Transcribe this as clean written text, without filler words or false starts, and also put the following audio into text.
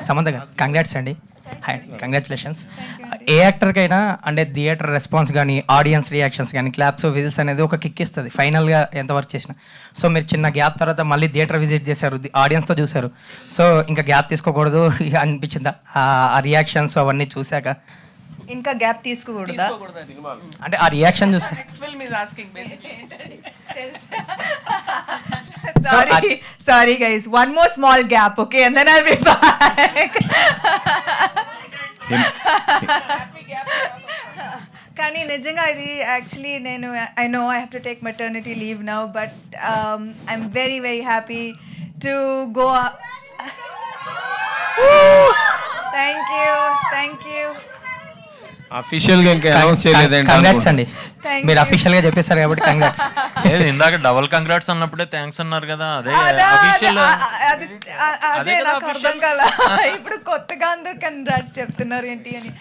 సమంత గారు కంగ్రాట్స్ అండి. Hi, congratulations. ఏ యాక్టర్కైనా అంటే థియేటర్ రెస్పాన్స్ కానీ ఆడియన్స్ రియాక్షన్స్ కానీ క్లాప్స్ విజిల్స్ అనేది ఒక కిక్ ఇస్తుంది ఫైనల్గా ఎంత వర్క్ చేసినా. సో మీరు చిన్న గ్యాప్ తర్వాత మళ్ళీ థియేటర్ విజిట్ చేశారు, ఆడియన్స్తో చూశారు. సో ఇంకా గ్యాప్ తీసుకోకూడదు అనిపించిందా ఆ రియాక్షన్స్ అవన్నీ చూశాక? ఇంకా గ్యాప్ తీసుకోకూడదా అంటే ఆ రియాక్షన్ చూసా. Sorry guys, one more small gap, okay, and then I'll be back. కానీ నిజంగా ఇది యాక్చువల్లీ నేను I know I have to take maternity leave now, but I'm very very happy to go. Thank you. Official గా ఇంకా announce చేయలేదండి. Congrats అండి, Thank మీరు you. Official గా చెప్పేశారు కాబట్టి కంగ్రాట్స్. ఇందాక డబుల్ కంగ్రాట్స్ అన్నప్పుడే థ్యాంక్స్ అన్నారు కదా, అదే అఫీషియల్. అదే నాకు అర్థం కాల, ఇప్పుడు కొత్తగా అందరు కంగ్రాట్స్ చెప్తున్నారు ఏంటి అని.